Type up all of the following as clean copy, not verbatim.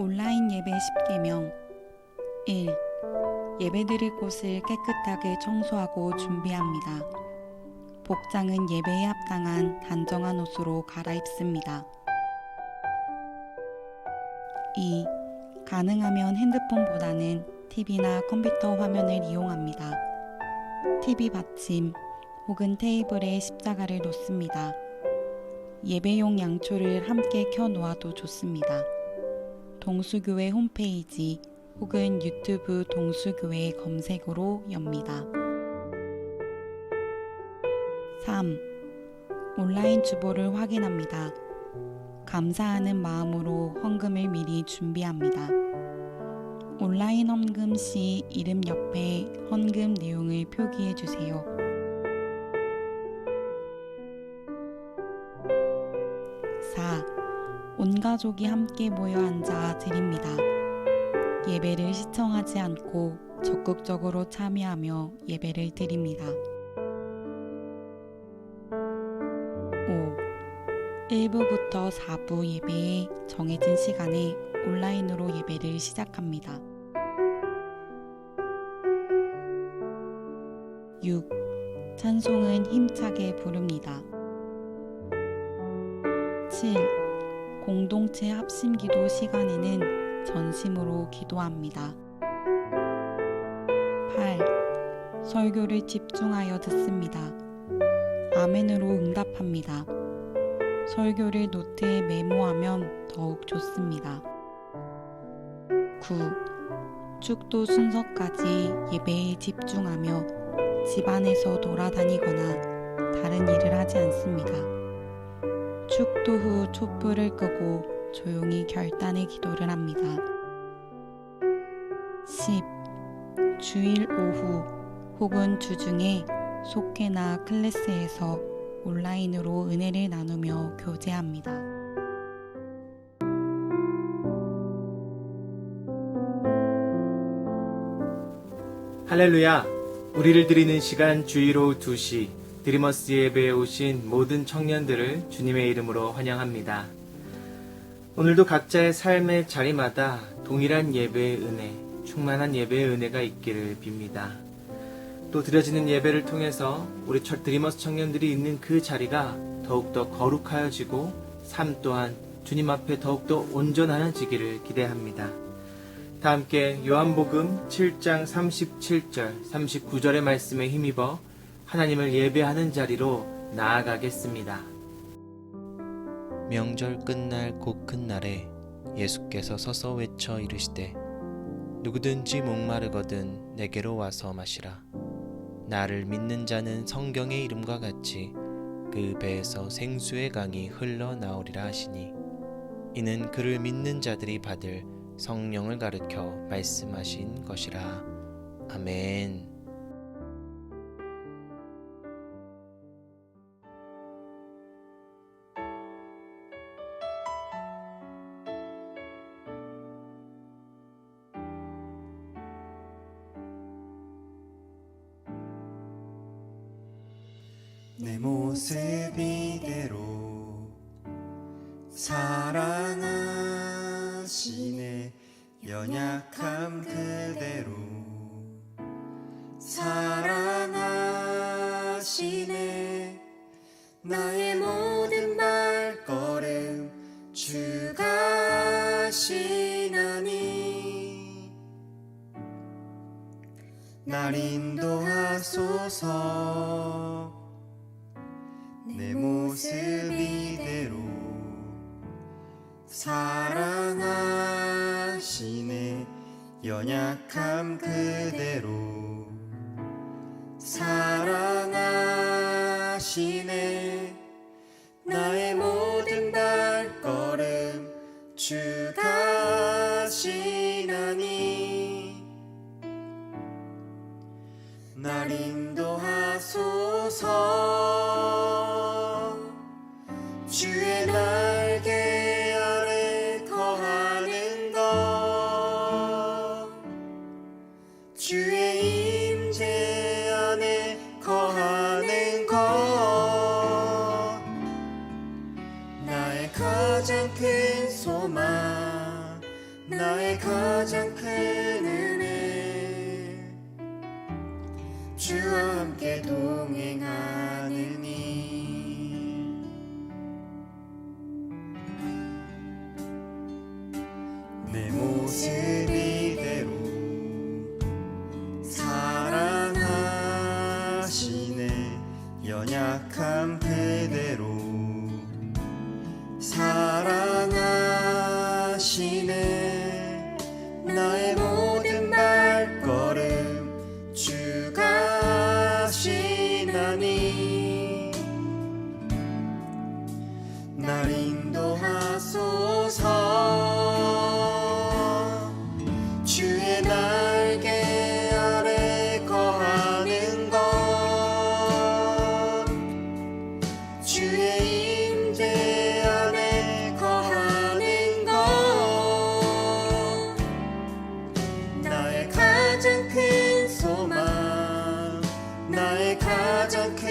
온라인 예배 10계명 1. 예배드릴 곳을 깨끗하게 청소하고 준비합니다. 복장은 예배에 합당한 단정한 옷으로 갈아입습니다. 2. 가능하면 핸드폰보다는 TV나 컴퓨터 화면을 이용합니다. TV 받침 혹은 테이블에 십자가를 놓습니다. 예배용 양초를 함께 켜놓아도 좋습니다. 동수교회 홈페이지 혹은 유튜브 동수교회 검색으로 엽니다. 3. 온라인 주보를 확인합니다. 감사하는 마음으로 헌금을 미리 준비합니다. 온라인 헌금 시 이름 옆에 헌금 내용을 표기해 주세요. 4. 온 가족이 함께 모여 앉아 드립니다. 예배를 시청하지 않고 적극적으로 참여하며 예배를 드립니다. 5. 1부부터 4부 예배에 정해진 시간에 온라인으로 예배를 시작합니다. 6. 찬송은 힘차게 부릅니다. 7. 공동체 합심 기도 시간에는 전심으로 기도합니다. 8. 설교를 집중하여 듣습니다. 아멘으로 응답합니다. 설교를 노트에 메모하면 더욱 좋습니다. 9. 축도 순서까지 예배에 집중하며 집안에서 돌아다니거나 다른 일을 하지 않습니다. 축도 후 촛불을 끄고 조용히 결단의 기도를 합니다. 10. 주일 오후 혹은 주중에 속회나 클래스에서 온라인으로 은혜를 나누며 교제합니다. 할렐루야! 우리를 드리는 시간 주일 오후 2시 드리머스 예배에 오신 모든 청년들을 주님의 이름으로 환영합니다. 오늘도 각자의 삶의 자리마다 동일한 예배의 은혜, 충만한 예배의 은혜가 있기를 빕니다. 또 드려지는 예배를 통해서 우리 드리머스 청년들이 있는 그 자리가 더욱더 거룩하여지고 삶 또한 주님 앞에 더욱더 온전하여지기를 기대합니다. 다 함께 요한복음 7장 37절, 39절의 말씀에 힘입어 하나님을 예배하는 자리로 나아가겠습니다. 명절 끝날 곧 큰 날에 예수께서 서서 외쳐 이르시되 누구든지 목마르거든 내게로 와서 마시라. 나를 믿는 자는 성경의 이름과 같이 그 배에서 생수의 강이 흘러나오리라 하시니 이는 그를 믿는 자들이 받을 성령을 가르쳐 말씀하신 것이라. 아멘. 내 모습 이대로 사랑하시네. 연약함 그대로 사랑하시네. 나의 모든 발걸음 주가 하시나니 날 인도하소서. 내 모습 이대로 사랑하시네. 연약함 그대로 사랑하시네. 나의 모든 발걸음 주가 하시나니 날 인도하소서. 주의 날개 아래 거하는 것, 주의 임재 안에 거하는 것, 나의 가장 큰 소망, 주와 함께 동행하느니 내 모습 이대로 사랑하시네 연약한 그대로 사랑하시네 나의 모든 발걸음 주가 하시나니 날 인도하소서 주의 날개 아래 거하는 것 주의 임재 안에 거하는 것 나의 가장 큰 소망 나의 가장 큰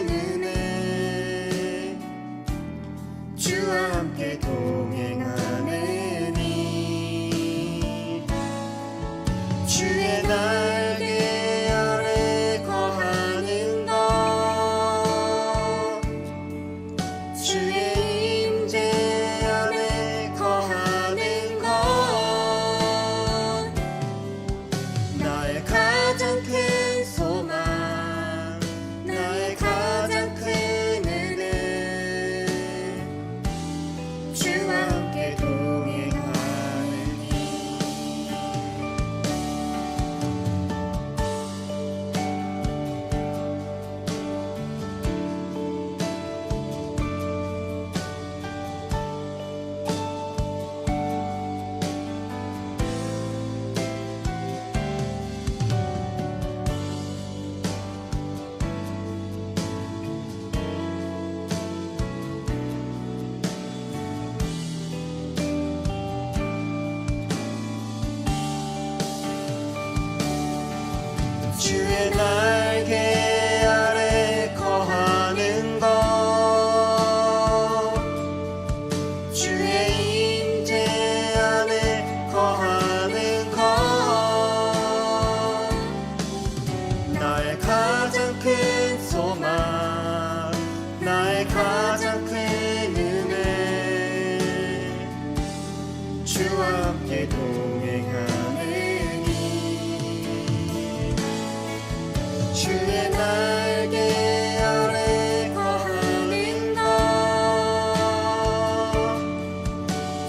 은혜 주와 함께 동행하느니 주의 날개 아래 거하는 것 주의 임재 안에 거하는 것 나의 가장 큰 소망 나의 가장 큰 은혜 주와 함께 동행하느니 주의 날개 아래 거하는 것 주의 임재 안에 거하는 것 나의 가장 큰 소망 나의 가장 큰 은혜 주와 함께 동행하느니 주의 날개 아래 거하는 것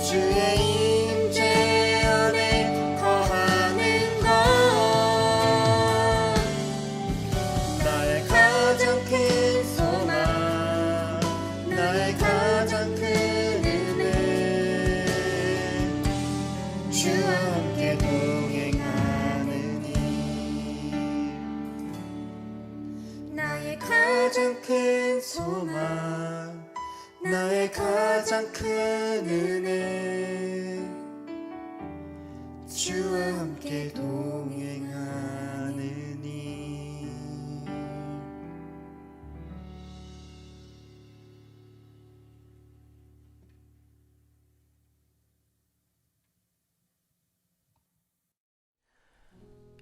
주의 임재 안에 거하는 것 나의 가장 큰 소망 나의 가장 큰 은혜 주와 함께 동행하느니 나의 가장 큰 소망 나의 가장 큰 은혜 주와 함께 동행하느니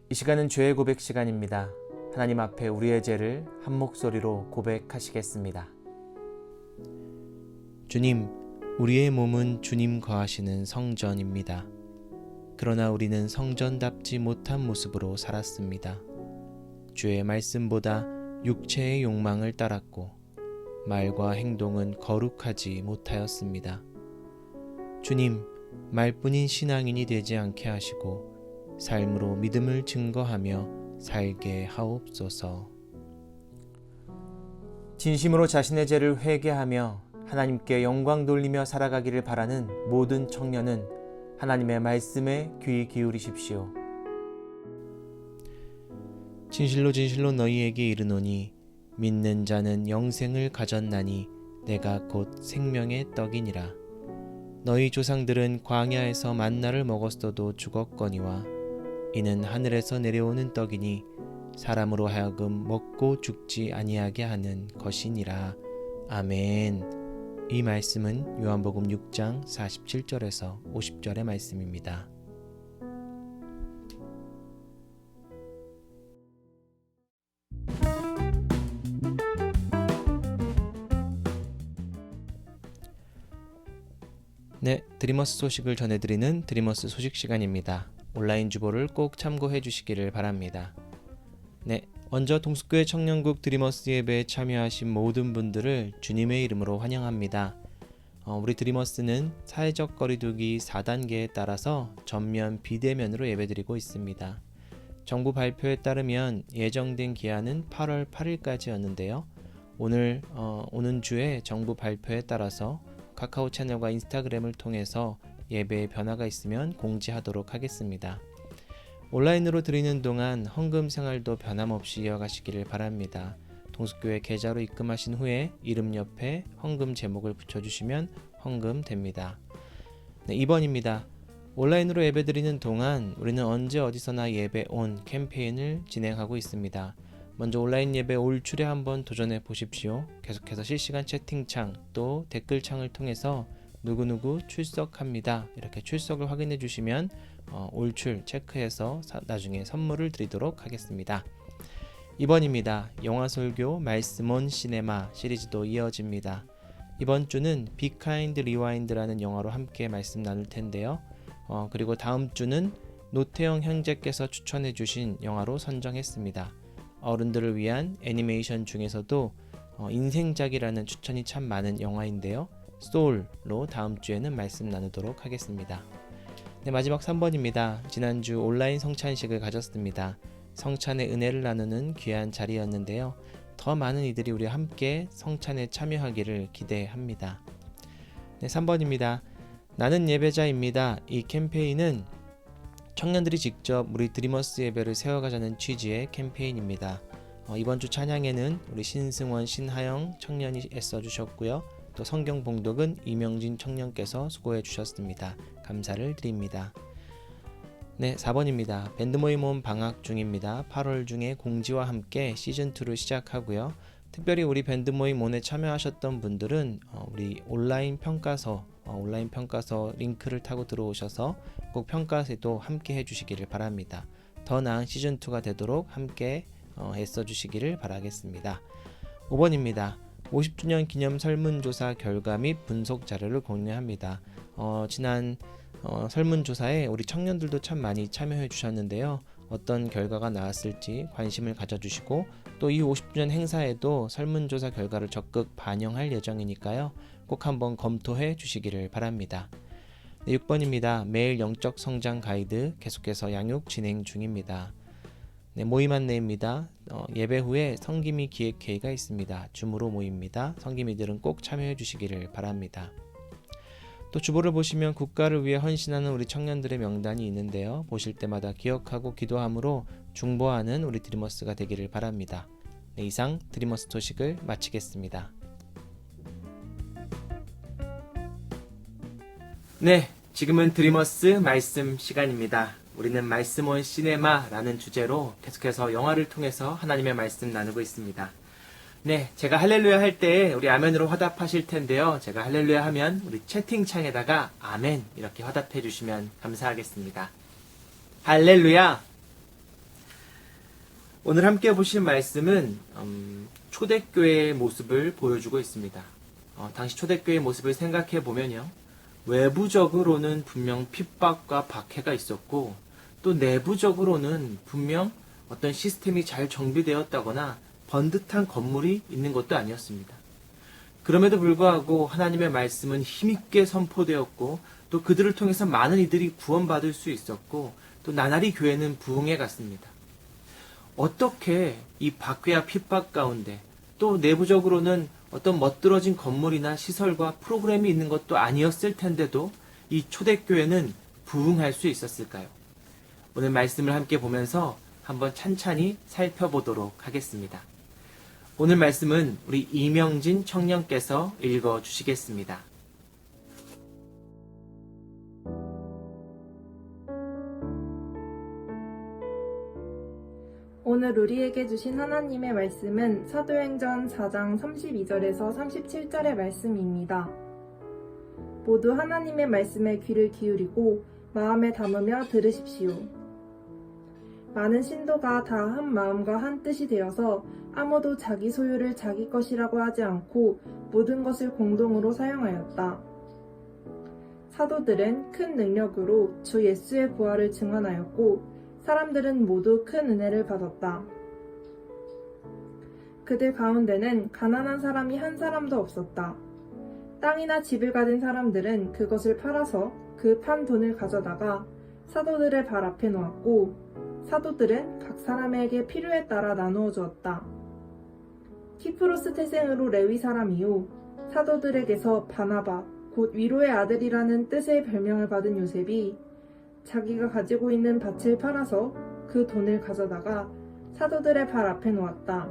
이 시간은 죄의 고백 시간입니다. 하나님 앞에 우리의 죄를 한 목소리로 고백하시겠습니다. 주님, 우리의 몸은 주님 거하시는 성전입니다. 그러나 우리는 성전답지 못한 모습으로 살았습니다. 주의 말씀보다 육체의 욕망을 따랐고 말과 행동은 거룩하지 못하였습니다. 주님, 말뿐인 신앙인이 되지 않게 하시고 삶으로 믿음을 증거하며 살게 하옵소서. 진심으로 자신의 죄를 회개하며 하나님께 영광 돌리며 살아가기를 바라는 모든 청년은 하나님의 말씀에 귀 기울이십시오. 진실로 진실로 너희에게 이르노니 믿는 자는 영생을 가졌나니 내가 곧 생명의 떡이니라. 너희 조상들은 광야에서 만나를 먹었어도 죽었거니와 이는 하늘에서 내려오는 떡이니 사람으로 하여금 먹고 죽지 아니하게 하는 것이니라. 아멘. 이 말씀은 요한복음 6장 47절에서 50절의 말씀입니다. 네, 드리머스 소식을 전해드리는 드리머스 소식 시간입니다. 온라인 주보를 꼭 참고해 주시기를 바랍니다. 네, 먼저 동숙교회 청년국 드리머스 예배에 참여하신 모든 분들을 주님의 이름으로 환영합니다. 우리 드리머스는 사회적 거리두기 4단계에 따라서 전면 비대면으로 예배드리고 있습니다. 정부 발표에 따르면 예정된 기한은 8월 8일까지였는데요. 오는 주에 정부 발표에 따라서 카카오 채널과 인스타그램을 통해서 예배에 변화가 있으면 공지하도록 하겠습니다. 온라인으로 드리는 동안 헌금 생활도 변함없이 이어가시기를 바랍니다. 동숙교회 계좌로 입금하신 후에 이름 옆에 헌금 제목을 붙여주시면 헌금 됩니다. 네, 2번입니다. 온라인으로 예배드리는 동안 우리는 언제 어디서나 예배 온 캠페인을 진행하고 있습니다. 먼저 온라인 예배 올출에 한번 도전해 보십시오. 계속해서 실시간 채팅창 또 댓글창을 통해서 누구누구 출석합니다. 이렇게 출석을 확인해 주시면 올출 체크해서 나중에 선물을 드리도록 하겠습니다. 2번입니다. 영화설교 말씀온 시네마 시리즈도 이어집니다. 이번 주는 Be Kind Rewind라는 영화로 함께 말씀 나눌 텐데요. 그리고 다음 주는 노태영 형제께서 추천해 주신 영화로 선정했습니다. 어른들을 위한 애니메이션 중에서도 인생작이라는 추천이 참 많은 영화인데요. 소울로 다음 주에는 말씀 나누도록 하겠습니다. 네, 마지막 3번입니다. 지난주 온라인 성찬식을 가졌습니다. 성찬의 은혜를 나누는 귀한 자리였는데요. 더 많은 이들이 우리와 함께 성찬에 참여하기를 기대합니다. 네, 3번입니다. 나는 예배자입니다. 이 캠페인은 청년들이 직접 우리 드리머스 예배를 세워가자는 취지의 캠페인입니다. 이번 주 찬양에는 우리 신승원, 신하영 청년이 애써주셨고요. 또 성경 봉독은 이명진 청년께서 수고해 주셨습니다. 감사를 드립니다. 네, 4번입니다. 밴드 모임 온 방학 중입니다. 8월 중에 공지와 함께 시즌2를 시작하고요. 특별히 우리 밴드 모임 온에 참여하셨던 분들은 우리 온라인 평가서 링크를 타고 들어오셔서 꼭 평가에도 함께 해주시기를 바랍니다. 더 나은 시즌2가 되도록 함께 애써주시기를 바라겠습니다. 5번입니다. 50주년 기념 설문조사 결과 및 분석 자료를 공유합니다. 지난 설문조사에 우리 청년들도 참 많이 참여해 주셨는데요. 어떤 결과가 나왔을지 관심을 가져주시고 또 이 50주년 행사에도 설문조사 결과를 적극 반영할 예정이니까요. 꼭 한번 검토해 주시기를 바랍니다. 네, 6번입니다. 매일 영적 성장 가이드 계속해서 양육 진행 중입니다. 네, 모임 안내입니다. 예배 후에 성기미 기획회의가 있습니다. 줌으로 모입니다. 성기미들은 꼭 참여해 주시기를 바랍니다. 또 주보를 보시면 국가를 위해 헌신하는 우리 청년들의 명단이 있는데요. 보실 때마다 기억하고 기도함으로 중보하는 우리 드리머스가 되기를 바랍니다. 네, 이상 드리머스 소식을 마치겠습니다. 네, 지금은 드리머스 말씀 시간입니다. 우리는 말씀 온 시네마라는 주제로 계속해서 영화를 통해서 하나님의 말씀 나누고 있습니다. 네, 제가 할렐루야 할 때 우리 아멘으로 화답하실 텐데요. 제가 할렐루야 하면 우리 채팅창에다가 아멘 이렇게 화답해 주시면 감사하겠습니다. 할렐루야! 오늘 함께 보실 말씀은 초대교회의 모습을 보여주고 있습니다. 당시 초대교회의 모습을 생각해 보면요. 외부적으로는 분명 핍박과 박해가 있었고 또 내부적으로는 분명 어떤 시스템이 잘 정비되었다거나 번듯한 건물이 있는 것도 아니었습니다. 그럼에도 불구하고 하나님의 말씀은 힘있게 선포되었고 또 그들을 통해서 많은 이들이 구원받을 수 있었고 또 나날이 교회는 부흥해 갔습니다. 어떻게 이 박해와 핍박 가운데 또 내부적으로는 어떤 멋들어진 건물이나 시설과 프로그램이 있는 것도 아니었을 텐데도 이 초대교회는 부흥할 수 있었을까요? 오늘 말씀을 함께 보면서 한번 찬찬히 살펴보도록 하겠습니다. 오늘 말씀은 우리 이명진 청년께서 읽어주시겠습니다. 오늘 우리에게 주신 하나님의 말씀은 사도행전 4장 32절에서 37절의 말씀입니다. 모두 하나님의 말씀에 귀를 기울이고 마음에 담으며 들으십시오. 많은 신도가 다 한 마음과 한 뜻이 되어서 아무도 자기 소유를 자기 것이라고 하지 않고 모든 것을 공동으로 사용하였다. 사도들은 큰 능력으로 주 예수의 부활을 증언하였고 사람들은 모두 큰 은혜를 받았다. 그들 가운데는 가난한 사람이 한 사람도 없었다. 땅이나 집을 가진 사람들은 그것을 팔아서 그 판 돈을 가져다가 사도들의 발 앞에 놓았고 사도들은 각 사람에게 필요에 따라 나누어 주었다. 키프로스 태생으로 레위 사람이요 사도들에게서 바나바 곧 위로의 아들이라는 뜻의 별명을 받은 요셉이 자기가 가지고 있는 밭을 팔아서 그 돈을 가져다가 사도들의 발 앞에 놓았다.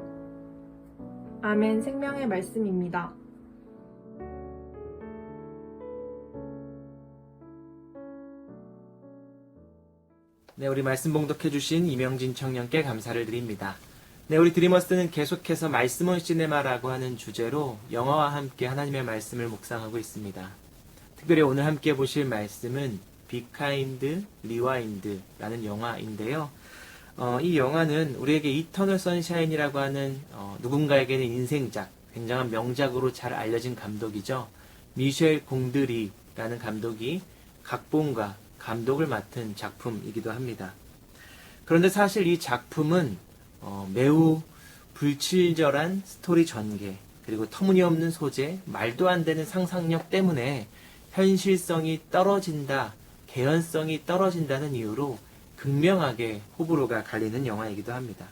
아멘. 생명의 말씀입니다. 네, 우리 말씀 봉독해주신 이명진 청년께 감사를 드립니다. 네, 우리 드리머스는 계속해서 말씀 온 시네마라고 하는 주제로 영화와 함께 하나님의 말씀을 묵상하고 있습니다. 특별히 오늘 함께 보실 말씀은 비카인드 리와인드라는 영화인데요. 이 영화는 우리에게 이터널 선샤인이라고 하는 누군가에게는 인생작, 굉장한 명작으로 잘 알려진 감독이죠. 미셸 공드리라는 감독이 각본과 감독을 맡은 작품이기도 합니다. 그런데 사실 이 작품은 매우 불친절한 스토리 전개, 그리고 터무니없는 소재, 말도 안 되는 상상력 때문에 현실성이 떨어진다, 개연성이 떨어진다는 이유로 극명하게 호불호가 갈리는 영화이기도 합니다.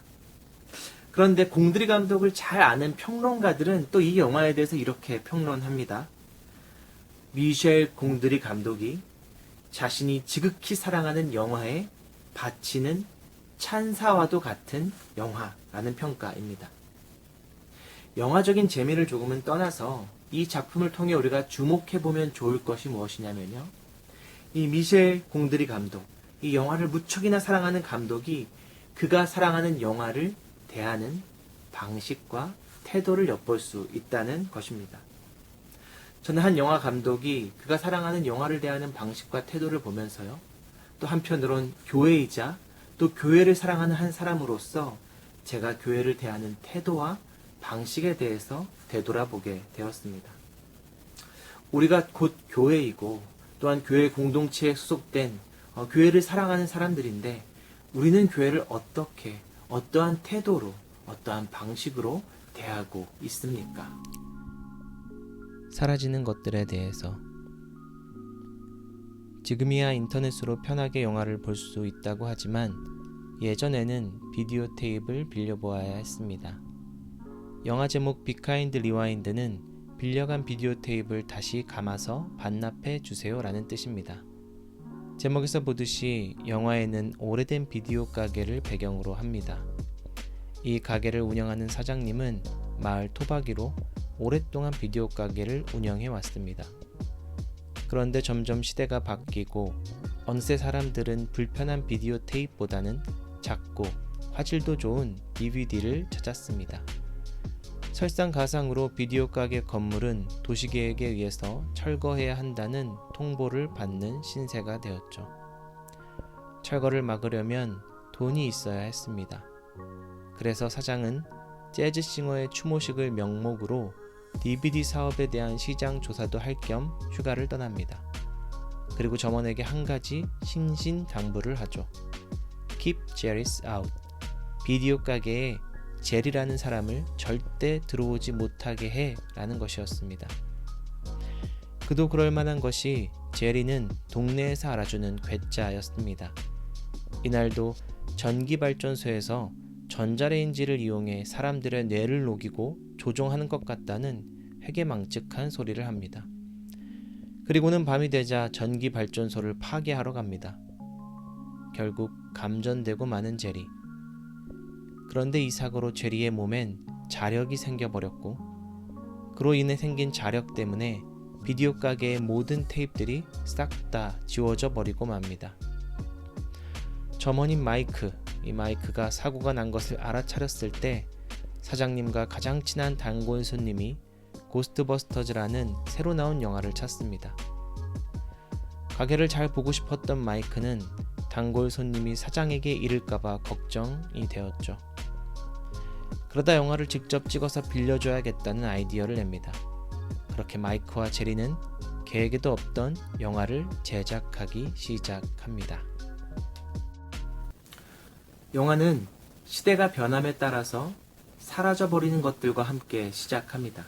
그런데 공드리 감독을 잘 아는 평론가들은 또 이 영화에 대해서 이렇게 평론합니다. 미셸 공드리 감독이 자신이 지극히 사랑하는 영화에 바치는 찬사와도 같은 영화라는 평가입니다. 영화적인 재미를 조금은 떠나서 이 작품을 통해 우리가 주목해보면 좋을 것이 무엇이냐면요. 이 미셸 공드리 감독, 이 영화를 무척이나 사랑하는 감독이 그가 사랑하는 영화를 대하는 방식과 태도를 엿볼 수 있다는 것입니다. 저는 한 영화 감독이 그가 사랑하는 영화를 대하는 방식과 태도를 보면서요. 또 한편으론 교회이자 또 교회를 사랑하는 한 사람으로서 제가 교회를 대하는 태도와 방식에 대해서 되돌아보게 되었습니다. 우리가 곧 교회이고 또한 교회 공동체에 소속된 교회를 사랑하는 사람들인데 우리는 교회를 어떻게, 어떠한 태도로, 어떠한 방식으로 대하고 있습니까? 사라지는 것들에 대해서 지금이야 인터넷으로 편하게 영화를 볼 수 있다고 하지만 예전에는 비디오 테이프를 빌려보아야 했습니다. 영화 제목 비카인드 리와인드는 빌려간 비디오 테이프를 다시 감아서 반납해 주세요라는 뜻입니다. 제목에서 보듯이 영화에는 오래된 비디오 가게를 배경으로 합니다. 이 가게를 운영하는 사장님은 마을 토박이로 오랫동안 비디오 가게를 운영해 왔습니다. 그런데 점점 시대가 바뀌고 어느새 사람들은 불편한 비디오 테이프보다는 작고 화질도 좋은 DVD를 찾았습니다. 설상가상으로 비디오 가게 건물은 도시계획에 의해서 철거해야 한다는 통보를 받는 신세가 되었죠. 철거를 막으려면 돈이 있어야 했습니다. 그래서 사장은 재즈싱어의 추모식을 명목으로 DVD 사업에 대한 시장 조사도 할 겸 휴가를 떠납니다. 그리고 점원에게 한 가지 신신당부를 하죠. Keep Jerry's out. 비디오 가게에 제리라는 사람을 절대 들어오지 못하게 해 라는 것이었습니다. 그도 그럴 만한 것이 제리는 동네에서 알아주는 괴짜였습니다. 이날도 전기발전소에서 전자레인지를 이용해 사람들의 뇌를 녹이고 조종하는 것 같다는 회개망측한 소리를 합니다. 그리고는 밤이 되자 전기발전소를 파괴하러 갑니다. 결국 감전되고 마는 제리. 그런데 이 사고로 제리의 몸엔 자력이 생겨버렸고 그로 인해 생긴 자력 때문에 비디오 가게의 모든 테이프들이 싹 다 지워져 버리고 맙니다. 점원인 마이크, 이 마이크가 사고가 난 것을 알아차렸을 때 사장님과 가장 친한 단골 손님이 고스트버스터즈라는 새로 나온 영화를 찾습니다. 가게를 잘 보고 싶었던 마이크는 단골 손님이 사장에게 잃을까봐 걱정이 되었죠. 그러다 영화를 직접 찍어서 빌려줘야겠다는 아이디어를 냅니다. 그렇게 마이크와 제리는 계획에도 없던 영화를 제작하기 시작합니다. 영화는 시대가 변함에 따라서 사라져버리는 것들과 함께 시작합니다.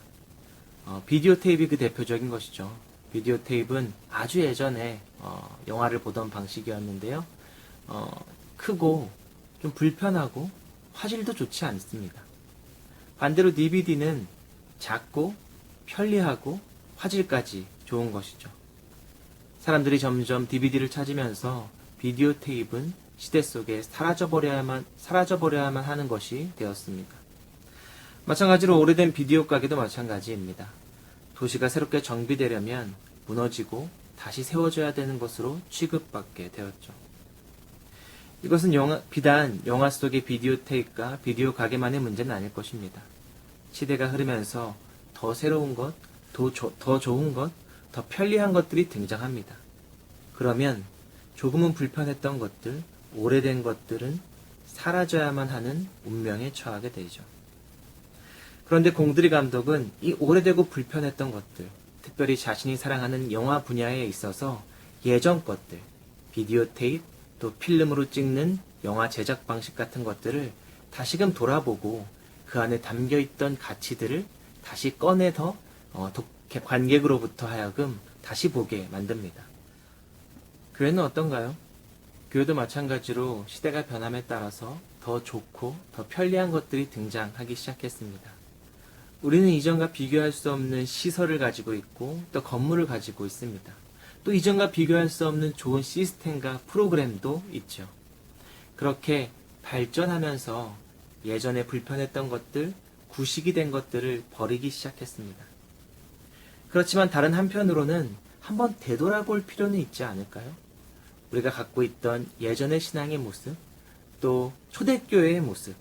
비디오 테이프가 그 대표적인 것이죠. 비디오 테이프는 아주 예전에 영화를 보던 방식이었는데요. 크고 좀 불편하고 화질도 좋지 않습니다. 반대로 DVD는 작고 편리하고 화질까지 좋은 것이죠. 사람들이 점점 DVD를 찾으면서 비디오 테이프는 시대 속에 사라져버려야만 하는 것이 되었습니다. 마찬가지로 오래된 비디오 가게도 마찬가지입니다. 도시가 새롭게 정비되려면 무너지고 다시 세워져야 되는 것으로 취급받게 되었죠. 이것은 비단 영화 속의 비디오 테이프가 비디오 가게만의 문제는 아닐 것입니다. 시대가 흐르면서 더 새로운 것, 더 좋은 것, 더 편리한 것들이 등장합니다. 그러면 조금은 불편했던 것들, 오래된 것들은 사라져야만 하는 운명에 처하게 되죠. 그런데 공드리 감독은 이 오래되고 불편했던 것들, 특별히 자신이 사랑하는 영화 분야에 있어서 예전 것들, 비디오 테이프, 또 필름으로 찍는 영화 제작 방식 같은 것들을 다시금 돌아보고 그 안에 담겨있던 가치들을 다시 꺼내서 관객으로부터 하여금 다시 보게 만듭니다. 교회는 어떤가요? 교회도 마찬가지로 시대가 변함에 따라서 더 좋고 더 편리한 것들이 등장하기 시작했습니다. 우리는 이전과 비교할 수 없는 시설을 가지고 있고 또 건물을 가지고 있습니다. 또 이전과 비교할 수 없는 좋은 시스템과 프로그램도 있죠. 그렇게 발전하면서 예전에 불편했던 것들, 구식이 된 것들을 버리기 시작했습니다. 그렇지만 다른 한편으로는 한번 되돌아볼 필요는 있지 않을까요? 우리가 갖고 있던 예전의 신앙의 모습, 또 초대교회의 모습,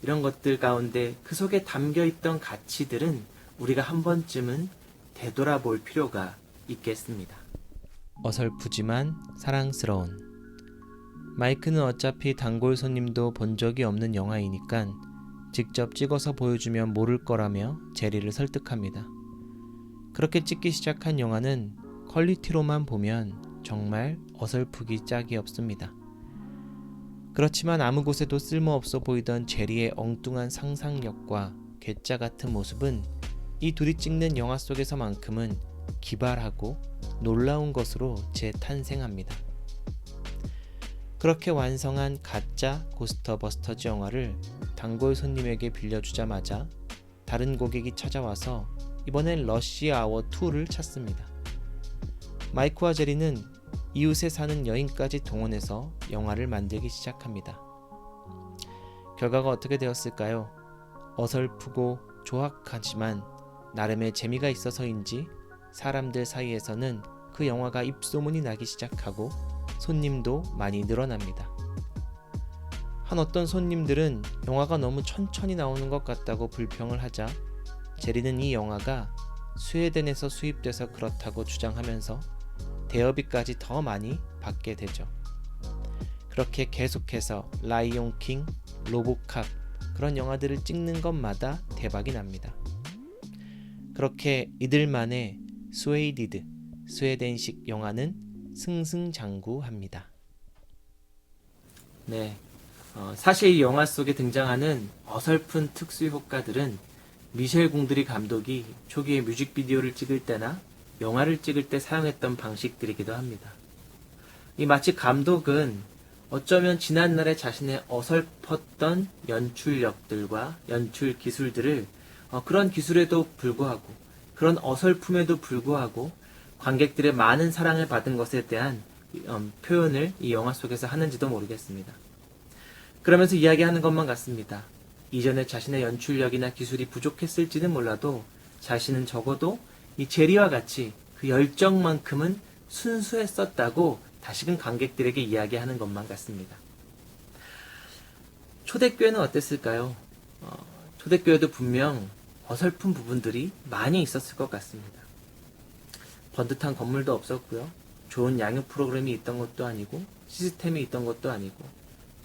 이런 것들 가운데 그 속에 담겨있던 가치들은 우리가 한 번쯤은 되돌아볼 필요가 있겠습니다. 어설프지만 사랑스러운. 마이크는 어차피 단골 손님도 본 적이 없는 영화이니까 직접 찍어서 보여주면 모를 거라며 제리를 설득합니다. 그렇게 찍기 시작한 영화는 퀄리티로만 보면 정말 어설프기 짝이 없습니다. 그렇지만 아무 곳에도 쓸모없어 보이던 제리의 엉뚱한 상상력과 괴짜 같은 모습은 이 둘이 찍는 영화 속에서만큼은 기발하고 놀라운 것으로 재탄생합니다. 그렇게 완성한 가짜 고스터버스터즈 영화를 단골 손님에게 빌려주자마자 다른 고객이 찾아와서 이번엔 러시 아워 2를 찾습니다. 마이크와 제리는 이웃에 사는 여인까지 동원해서 영화를 만들기 시작합니다. 결과가 어떻게 되었을까요? 어설프고 조악하지만 나름의 재미가 있어서인지 사람들 사이에서는 그 영화가 입소문이 나기 시작하고 손님도 많이 늘어납니다. 한 어떤 손님들은 영화가 너무 천천히 나오는 것 같다고 불평을 하자 제리는 이 영화가 스웨덴에서 수입돼서 그렇다고 주장하면서 대여비까지 더 많이 받게 되죠. 그렇게 계속해서 라이온 킹, 로보캅 그런 영화들을 찍는 것마다 대박이 납니다. 그렇게 이들만의 스웨덴식 영화는 승승장구합니다. 네, 사실 이 영화 속에 등장하는 어설픈 특수 효과들은 미셸 공드리 감독이 초기에 뮤직비디오를 찍을 때나 영화를 찍을 때 사용했던 방식들이기도 합니다. 이 마치 감독은 어쩌면 지난날의 자신의 어설펐던 연출력들과 연출 기술들을 그런 기술에도 불구하고 그런 어설픔에도 불구하고 관객들의 많은 사랑을 받은 것에 대한 표현을 이 영화 속에서 하는지도 모르겠습니다. 그러면서 이야기하는 것만 같습니다. 이전에 자신의 연출력이나 기술이 부족했을지는 몰라도 자신은 적어도 이 제리와 같이 그 열정만큼은 순수했었다고 다시금 관객들에게 이야기하는 것만 같습니다. 초대교회는 어땠을까요? 초대교회도 분명 어설픈 부분들이 많이 있었을 것 같습니다. 번듯한 건물도 없었고요. 좋은 양육 프로그램이 있던 것도 아니고 시스템이 있던 것도 아니고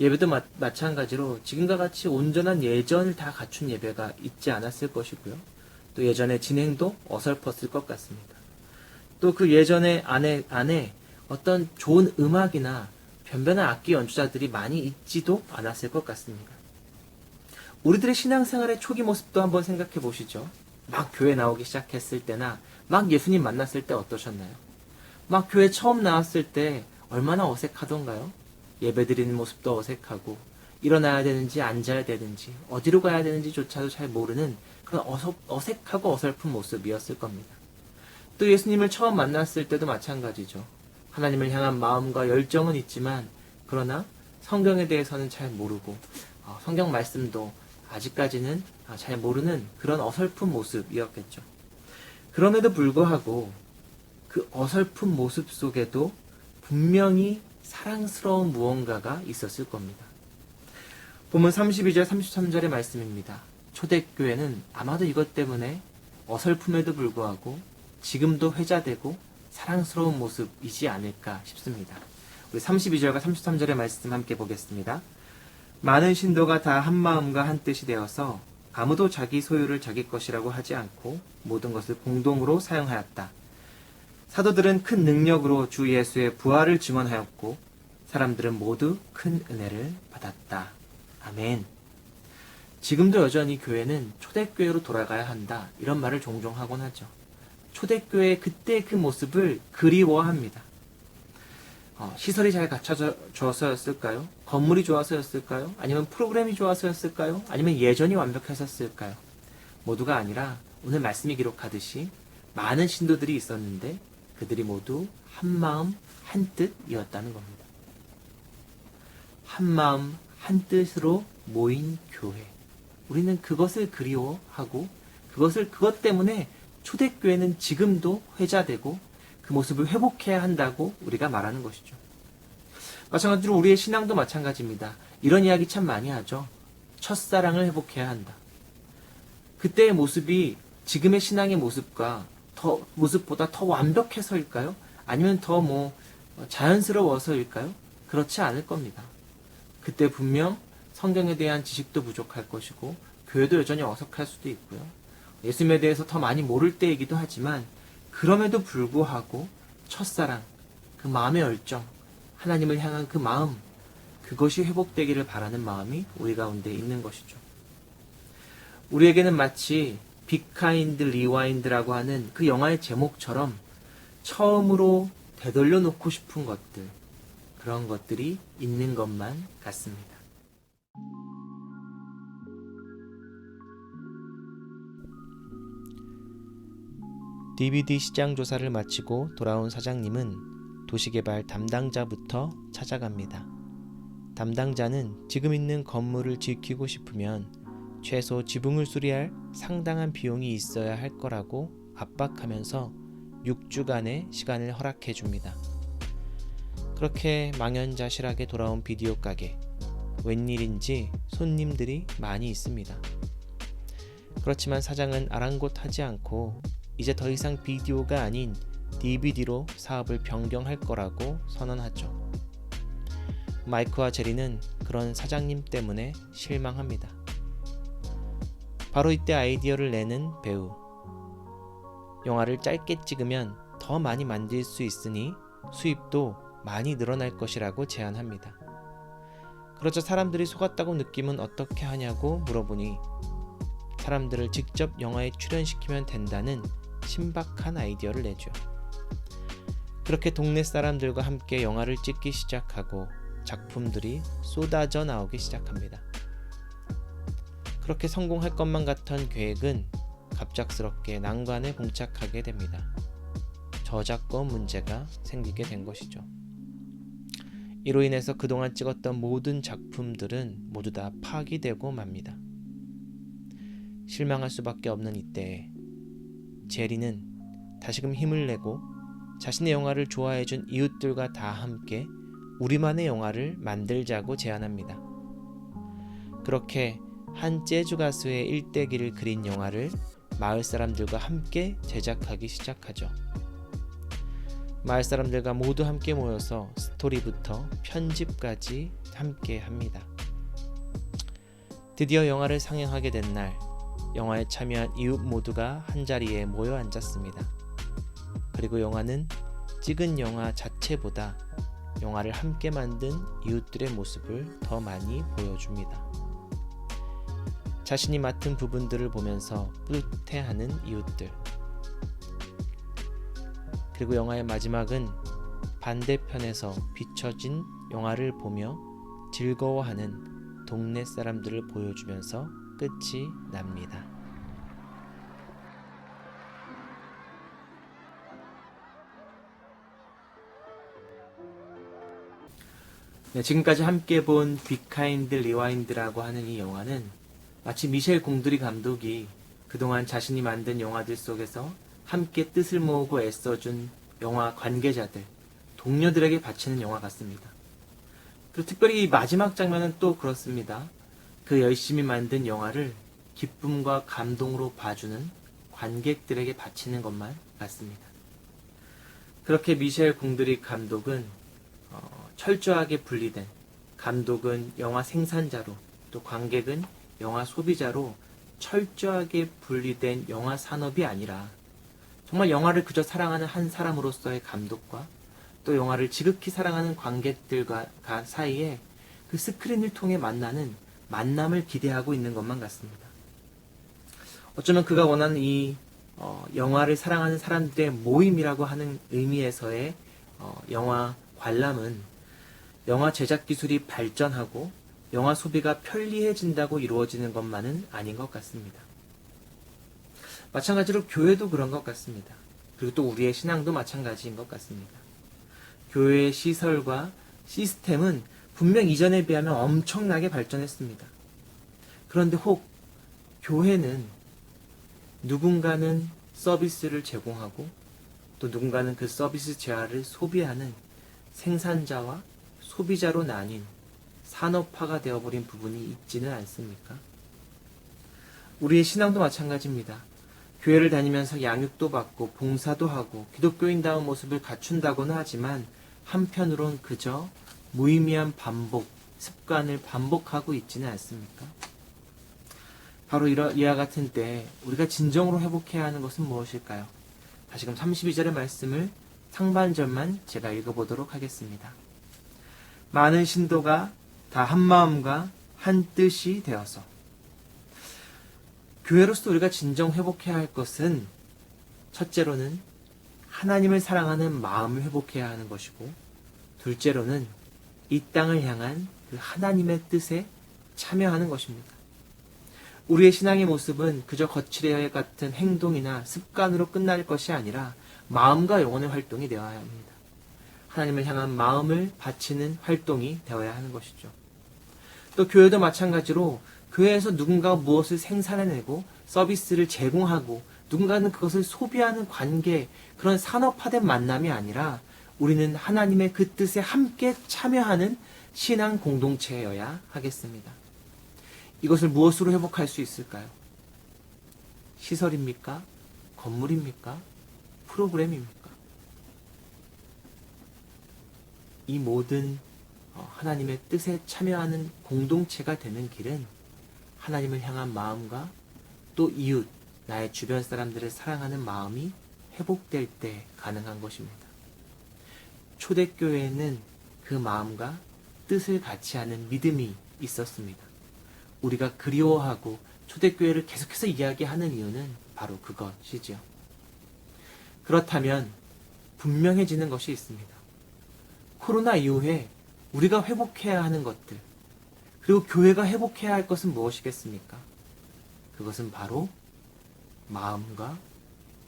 예배도 마찬가지로 지금과 같이 온전한 예전을 다 갖춘 예배가 있지 않았을 것이고요. 또 예전의 진행도 어설펐을 것 같습니다. 또 그 예전의 안에 어떤 좋은 음악이나 변변한 악기 연주자들이 많이 있지도 않았을 것 같습니다. 우리들의 신앙생활의 초기 모습도 한번 생각해 보시죠. 막 교회 나오기 시작했을 때나 막 예수님 만났을 때 어떠셨나요? 막 교회 처음 나왔을 때 얼마나 어색하던가요? 예배 드리는 모습도 어색하고 일어나야 되는지 앉아야 되는지 어디로 가야 되는지조차도 잘 모르는 그런 어색하고 어설픈 모습이었을 겁니다. 또 예수님을 처음 만났을 때도 마찬가지죠. 하나님을 향한 마음과 열정은 있지만 그러나 성경에 대해서는 잘 모르고 성경 말씀도 아직까지는 잘 모르는 그런 어설픈 모습이었겠죠. 그럼에도 불구하고 그 어설픈 모습 속에도 분명히 사랑스러운 무언가가 있었을 겁니다. 본문 32절 33절의 말씀입니다. 초대교회는 아마도 이것 때문에 어설픔에도 불구하고 지금도 회자되고 사랑스러운 모습이지 않을까 싶습니다. 우리 32절과 33절의 말씀 함께 보겠습니다. 많은 신도가 다 한 마음과 한 뜻이 되어서 아무도 자기 소유를 자기 것이라고 하지 않고 모든 것을 공동으로 사용하였다. 사도들은 큰 능력으로 주 예수의 부활을 증언하였고 사람들은 모두 큰 은혜를 받았다. 아멘. 지금도 여전히 교회는 초대교회로 돌아가야 한다. 이런 말을 종종 하곤 하죠. 초대교회의 그때 그 모습을 그리워합니다. 시설이 잘 갖춰져서였을까요? 건물이 좋아서였을까요? 아니면 프로그램이 좋아서였을까요? 아니면 예전이 완벽해서였을까요? 모두가 아니라 오늘 말씀이 기록하듯이 많은 신도들이 있었는데 그들이 모두 한 마음 한 뜻이었다는 겁니다. 한 마음 한 뜻으로 모인 교회. 우리는 그것을 그리워하고 그것 때문에 초대교회는 지금도 회자되고 그 모습을 회복해야 한다고 우리가 말하는 것이죠. 마찬가지로 우리의 신앙도 마찬가지입니다. 이런 이야기 참 많이 하죠. 첫사랑을 회복해야 한다. 그때의 모습이 지금의 신앙의 모습보다 더 완벽해서일까요? 아니면 더 자연스러워서일까요? 그렇지 않을 겁니다. 그때 분명 성경에 대한 지식도 부족할 것이고 교회도 여전히 어색할 수도 있고요. 예수님에 대해서 더 많이 모를 때이기도 하지만 그럼에도 불구하고 첫사랑, 그 마음의 열정, 하나님을 향한 그 마음, 그것이 회복되기를 바라는 마음이 우리 가운데 있는 것이죠. 우리에게는 마치 비카인드 리와인드라고 하는 그 영화의 제목처럼 처음으로 되돌려 놓고 싶은 것들, 그런 것들이 있는 것만 같습니다. DVD 시장 조사를 마치고 돌아온 사장님은 도시개발 담당자부터 찾아갑니다. 담당자는 지금 있는 건물을 지키고 싶으면 최소 지붕을 수리할 상당한 비용이 있어야 할 거라고 압박하면서 6주간의 시간을 허락해 줍니다. 그렇게 망연자실하게 돌아온 비디오 가게. 웬일인지 손님들이 많이 있습니다. 그렇지만 사장은 아랑곳하지 않고 이제 더 이상 비디오가 아닌 DVD로 사업을 변경할 거라고 선언하죠. 마이크와 제리는 그런 사장님 때문에 실망합니다. 바로 이때 아이디어를 내는 배우. 영화를 짧게 찍으면 더 많이 만들 수 있으니 수입도 많이 늘어날 것이라고 제안합니다. 그러자 사람들이 속았다고 느끼면 어떻게 하냐고 물어보니 사람들을 직접 영화에 출연시키면 된다는 신박한 아이디어를 내죠. 그렇게 동네 사람들과 함께 영화를 찍기 시작하고 작품들이 쏟아져 나오기 시작합니다. 그렇게 성공할 것만 같던 계획은 갑작스럽게 난관에 봉착하게 됩니다. 저작권 문제가 생기게 된 것이죠. 이로 인해서 그동안 찍었던 모든 작품들은 모두 다 파기되고 맙니다. 실망할 수밖에 없는 이때에 제리는 다시금 힘을 내고 자신의 영화를 좋아해준 이웃들과 다 함께 우리만의 영화를 만들자고 제안합니다. 그렇게 한 재즈 가수의 일대기를 그린 영화를 마을 사람들과 함께 제작하기 시작하죠. 마을 사람들과 모두 함께 모여서 스토리부터 편집까지 함께 합니다. 드디어 영화를 상영하게 된 날, 영화에 참여한 이웃 모두가 한자리에 모여 앉았습니다. 그리고 영화는 찍은 영화 자체보다 영화를 함께 만든 이웃들의 모습을 더 많이 보여줍니다. 자신이 맡은 부분들을 보면서 뿌듯해하는 이웃들. 그리고 영화의 마지막은 반대편에서 비춰진 영화를 보며 즐거워하는 동네 사람들을 보여주면서 끝이 납니다. 네, 지금까지 함께 본 비하인드 리와인드라고 하는 이 영화는 마치 미셸 공드리 감독이 그동안 자신이 만든 영화들 속에서 함께 뜻을 모으고 애써준 영화 관계자들, 동료들에게 바치는 영화 같습니다. 그리고 특별히 이 마지막 장면은 또 그렇습니다. 그 열심히 만든 영화를 기쁨과 감동으로 봐주는 관객들에게 바치는 것만 같습니다. 그렇게 미셸 공드리 감독은 철저하게 분리된, 감독은 영화 생산자로, 또 관객은 영화 소비자로 철저하게 분리된 영화 산업이 아니라 정말 영화를 그저 사랑하는 한 사람으로서의 감독과 또 영화를 지극히 사랑하는 관객들과 사이에 그 스크린을 통해 만나는 만남을 기대하고 있는 것만 같습니다. 어쩌면 그가 원하는 이 영화를 사랑하는 사람들의 모임이라고 하는 의미에서의 영화 관람은 영화 제작 기술이 발전하고 영화 소비가 편리해진다고 이루어지는 것만은 아닌 것 같습니다. 마찬가지로 교회도 그런 것 같습니다. 그리고 또 우리의 신앙도 마찬가지인 것 같습니다. 교회의 시설과 시스템은 분명 이전에 비하면 엄청나게 발전했습니다. 그런데 혹 교회는 누군가는 서비스를 제공하고 또 누군가는 그 서비스 재화를 소비하는 생산자와 소비자로 나뉜 산업화가 되어버린 부분이 있지는 않습니까? 우리의 신앙도 마찬가지입니다. 교회를 다니면서 양육도 받고 봉사도 하고 기독교인다운 모습을 갖춘다고는 하지만 한편으론 그저 무의미한 반복, 습관을 반복하고 있지는 않습니까? 바로 이와 같은 때 우리가 진정으로 회복해야 하는 것은 무엇일까요? 다시금 32절의 말씀을 상반절만 제가 읽어보도록 하겠습니다. 많은 신도가 다 한마음과 한 뜻이 되어서. 교회로서 우리가 진정 회복해야 할 것은 첫째로는 하나님을 사랑하는 마음을 회복해야 하는 것이고, 둘째로는 이 땅을 향한 그 하나님의 뜻에 참여하는 것입니다. 우리의 신앙의 모습은 그저 거칠의 같은 행동이나 습관으로 끝날 것이 아니라 마음과 영혼의 활동이 되어야 합니다. 하나님을 향한 마음을 바치는 활동이 되어야 하는 것이죠. 또 교회도 마찬가지로 교회에서 누군가가 무엇을 생산해내고 서비스를 제공하고 누군가는 그것을 소비하는 관계, 그런 산업화된 만남이 아니라 우리는 하나님의 그 뜻에 함께 참여하는 신앙 공동체여야 하겠습니다. 이것을 무엇으로 회복할 수 있을까요? 시설입니까? 건물입니까? 프로그램입니까? 이 모든 하나님의 뜻에 참여하는 공동체가 되는 길은 하나님을 향한 마음과 또 이웃, 나의 주변 사람들을 사랑하는 마음이 회복될 때 가능한 것입니다. 초대교회에는 그 마음과 뜻을 같이 하는 믿음이 있었습니다. 우리가 그리워하고 초대교회를 계속해서 이야기하는 이유는 바로 그것이지요. 그렇다면 분명해지는 것이 있습니다. 코로나 이후에 우리가 회복해야 하는 것들, 그리고 교회가 회복해야 할 것은 무엇이겠습니까? 그것은 바로 마음과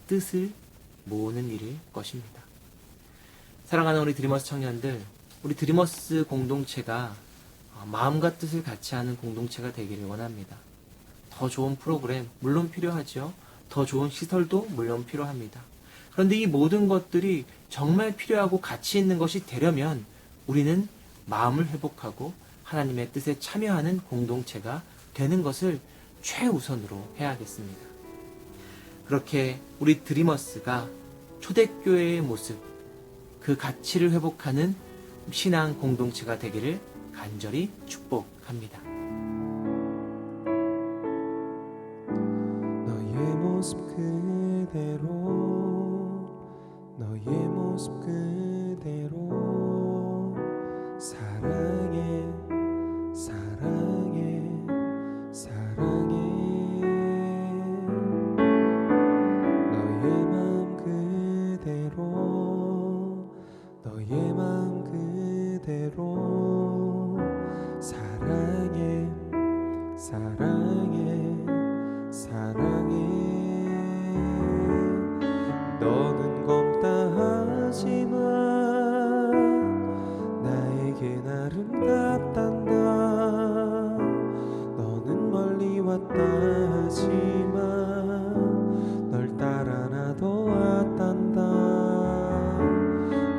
뜻을 모으는 일일 것입니다. 사랑하는 우리 드리머스 청년들, 우리 드리머스 공동체가 마음과 뜻을 같이 하는 공동체가 되기를 원합니다. 더 좋은 프로그램 물론 필요하죠. 더 좋은 시설도 물론 필요합니다. 그런데 이 모든 것들이 정말 필요하고 가치 있는 것이 되려면 우리는 마음을 회복하고 하나님의 뜻에 참여하는 공동체가 되는 것을 최우선으로 해야겠습니다. 그렇게 우리 드리머스가 초대교회의 모습, 그 가치를 회복하는 신앙 공동체가 되기를 간절히 축복합니다. 너의 모습 그대로 모습 그대로 사랑해 사랑해 사랑해 너의 맘 그대로 너의 맘 그대로 사랑해 사랑해 사랑해 너는 검다 하지만 나에겐 아름답단다 너는 멀리 왔다 하지만 널 따라 나도 왔단다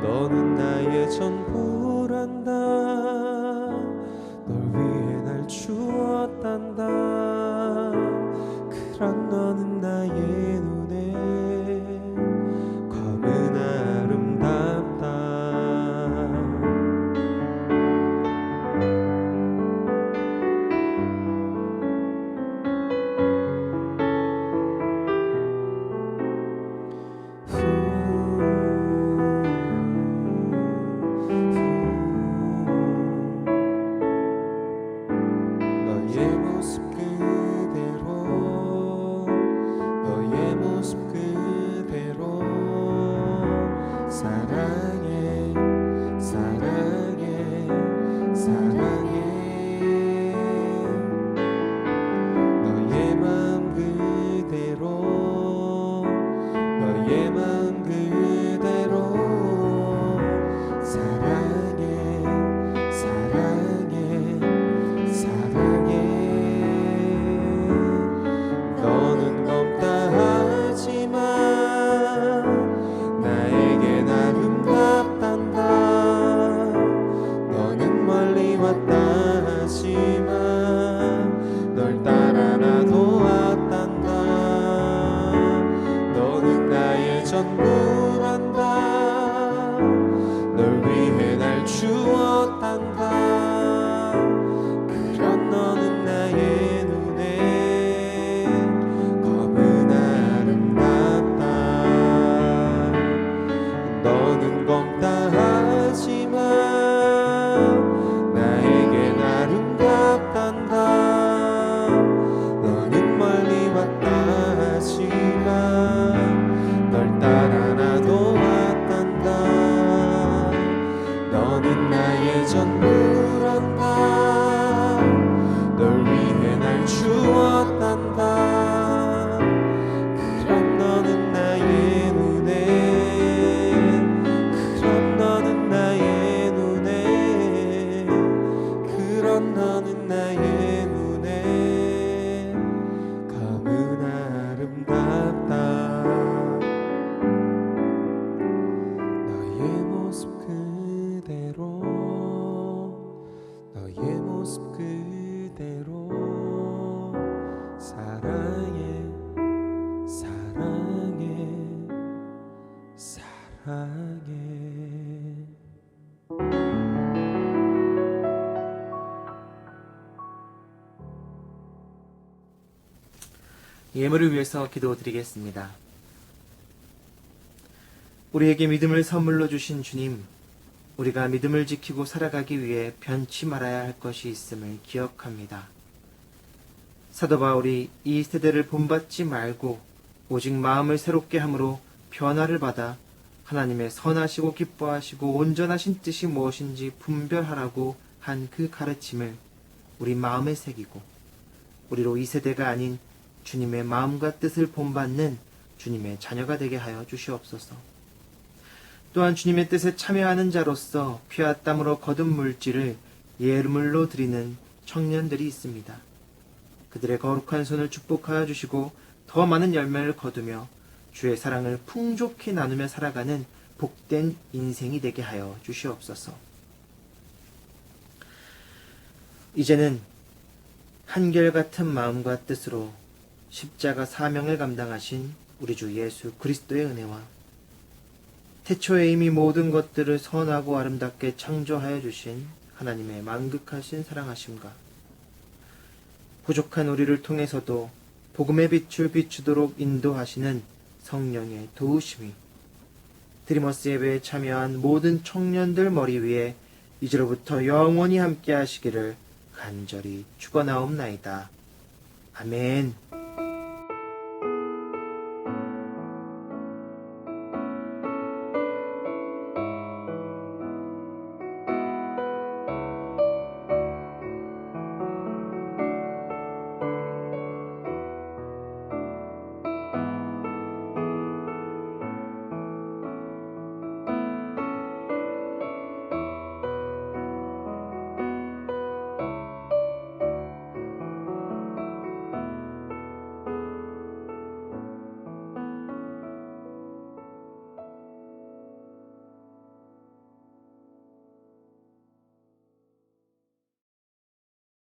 너는 나의 전부란다 널 위해 날 주었단다 그런 너는 나의 눈에 검은 아름답다 너의 모습 그대로 너의 모습 그대로 사랑해 사랑해 사랑해 너의 맘 그대로 너의 맘 그대로 사랑해 사랑해 사랑해 너는 검다 하지만 나에겐 아름답단다 너는 멀리 왔다 하지만 널 따라 나도 왔단다 너는 나의 전부란다 널 위해 날 주었단다 그런 너는 나의 눈에 검은 아름답다 너는 검다 하지만 나에겐 아름답단다 너는 멀리 왔다 하지만 널 따라 나도 왔단다 너는 나의 전부란다 널 위해 날 주었단다 그런 너는 나의 눈에 그런 너는 나의 눈에 그런 너는 나의 눈에 검은 아름답다 너의 모습 그대로 너의 모습 그대로 사랑해 사랑해 사랑해 예물을 위해서 기도드리겠습니다. 우리에게 믿음을 선물로 주신 주님, 우리가 믿음을 지키고 살아가기 위해 변치 말아야 할 것이 있음을 기억합니다. 사도 바울이 이 세대를 본받지 말고 오직 마음을 새롭게 함으로 변화를 받아 하나님의 선하시고 기뻐하시고 온전하신 뜻이 무엇인지 분별하라고 한 그 가르침을 우리 마음에 새기고 우리로 이 세대가 아닌 주님의 마음과 뜻을 본받는 주님의 자녀가 되게 하여 주시옵소서. 또한 주님의 뜻에 참여하는 자로서 피와 땀으로 거둔 물질을 예물로 드리는 청년들이 있습니다. 그들의 거룩한 손을 축복하여 주시고 더 많은 열매를 거두며 주의 사랑을 풍족히 나누며 살아가는 복된 인생이 되게 하여 주시옵소서. 이제는 한결같은 마음과 뜻으로 십자가 사명을 감당하신 우리 주 예수 그리스도의 은혜와 태초에 이미 모든 것들을 선하고 아름답게 창조하여 주신 하나님의 만극하신 사랑하심과 부족한 우리를 통해서도 복음의 빛을 비추도록 인도하시는 성령의 도우심이 드리머스 예배에 참여한 모든 청년들 머리 위에 이제로부터 영원히 함께 하시기를 간절히 축원하옵나이다. 아멘.